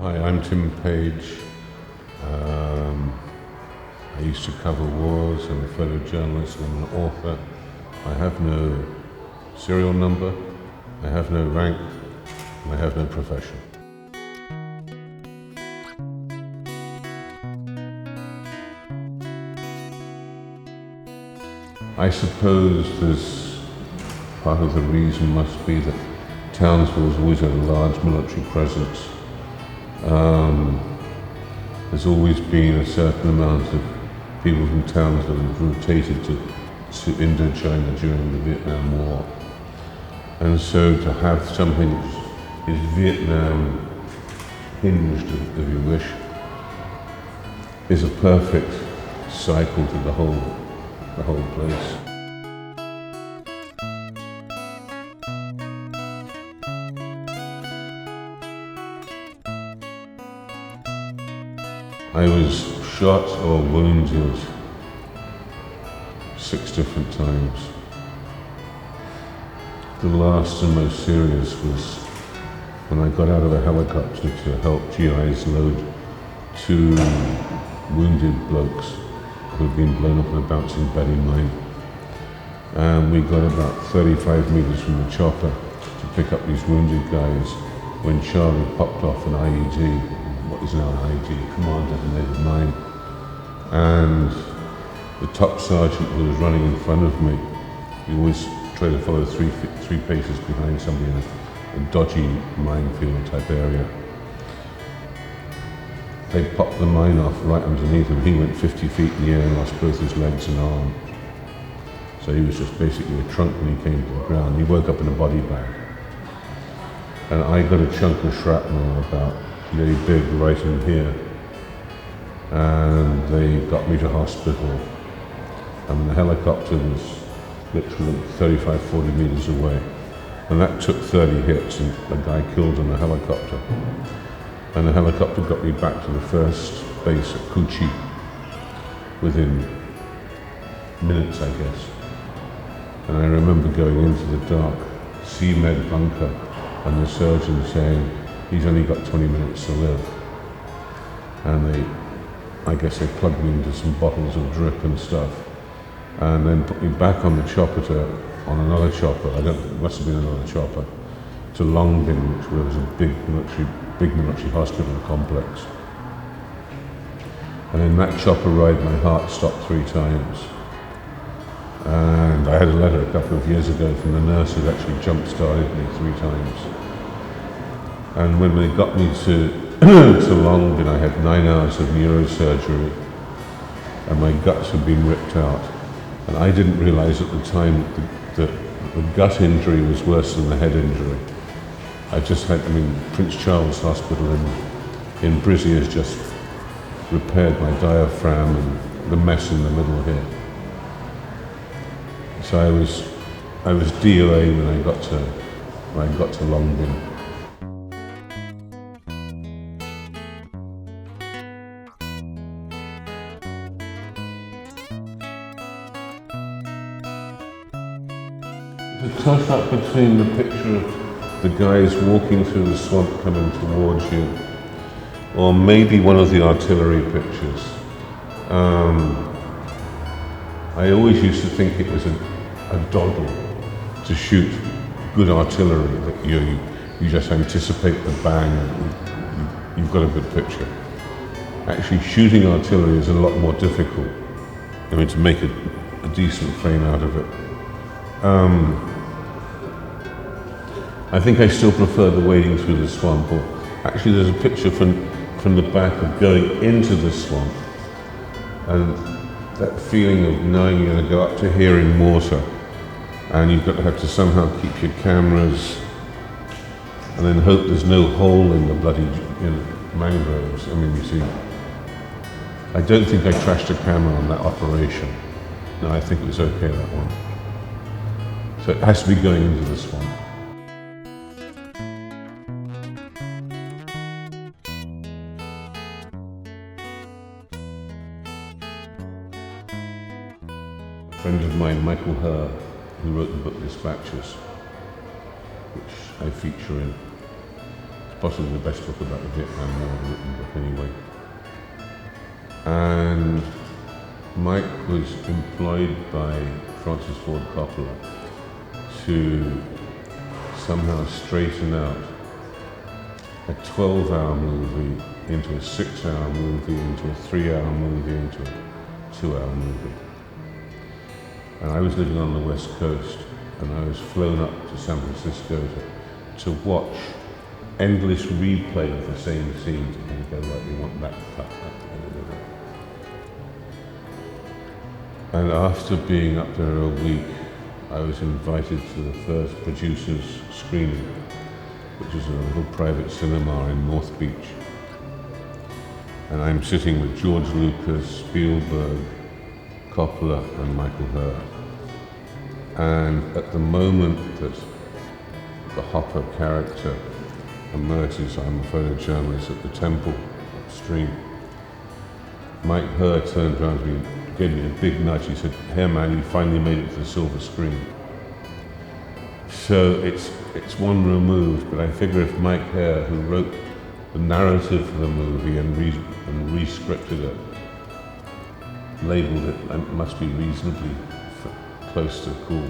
Hi, I'm Tim Page. I used to cover wars. I'm a photojournalist and I'm an author. I have no serial number, I have no rank, and I have no profession. I suppose this part of the reason must be that Townsville has always had a large military presence. There's always been a certain amount of people from Townsville who've rotated to Indochina during the Vietnam War. And so to have something which is Vietnam hinged, if you wish, is a perfect cycle to the whole place. I was shot or wounded 6 different times. The last and most serious was when I got out of a helicopter to help GIs load 2 wounded blokes who'd been blown up in a bouncing Betty mine. And we got about 35 meters from the chopper to pick up these wounded guys when Charlie popped off an IED. What is now an IED, command detonated mine. And the top sergeant who was running in front of me, he always tried to follow three paces behind somebody in a dodgy minefield type area. They popped the mine off right underneath him. He went 50 feet in the air and lost both his legs and arm. So he was just basically a trunk when he came to the ground. He woke up in a body bag. And I got a chunk of shrapnel about very big right in here, and they got me to hospital. And the helicopter was literally 35-40 meters away, and that took 30 hits and a guy killed on the helicopter. And the helicopter got me back to the first base at Cu Chi within minutes, I guess. And I remember going into the dark CMed bunker and the surgeon saying, he's only got 20 minutes to live. And I guess they plugged me into some bottles of drip and stuff, and then put me back on the chopper on another chopper, it must have been another chopper, to Long Binh, which was a big military hospital complex. And in that chopper ride, my heart stopped 3 times. And I had a letter a couple of years ago from the nurse who actually jump-started me 3 times. And when they got me to Long Binh, I had 9 hours of neurosurgery, and my guts had been ripped out. And I didn't realize at the time that the gut injury was worse than the head injury. Prince Charles Hospital in Brizzy has just repaired my diaphragm and the mess in the middle here. So I was DOA when I got to Long Binh. The toss-up between the picture of the guys walking through the swamp coming towards you, or maybe one of the artillery pictures. I always used to think it was a doddle to shoot good artillery, that you just anticipate the bang and you've got a good picture. Actually, shooting artillery is a lot more difficult, to make a decent frame out of it. I think I still prefer the wading through the swamp, or actually there's a picture from the back of going into the swamp, and that feeling of knowing you're going to go up to here in water, and you've got to have to somehow keep your cameras, and then hope there's no hole in the bloody mangroves. You see, I don't think I trashed a camera on that operation. No, I think it was okay, that one. So it has to be going into the swamp. A friend of mine, Michael Herr, who wrote the book Dispatches, which I feature in, possibly the best book about the Vietnam War written book anyway. And Mike was employed by Francis Ford Coppola to somehow straighten out a 12-hour movie into a 6-hour movie, into a 3-hour movie, into a 2-hour movie. And I was living on the West Coast, and I was flown up to San Francisco to watch endless replay of the same scenes and go, right, we want that cut. And after being up there a week, I was invited to the first producer's screening, which is a little private cinema in North Beach. And I'm sitting with George Lucas, Spielberg, Coppola, and Michael Herr. And at the moment that the Hopper character emerges, I'm a photojournalist at the temple upstream. Mike Herr turned around to me, gave me a big nudge. He said, "Hey man, you finally made it to the silver screen." So it's one removed, but I figure if Mike Herr, who wrote the narrative for the movie and re-scripted it, labelled it, it must be reasonably close to cool.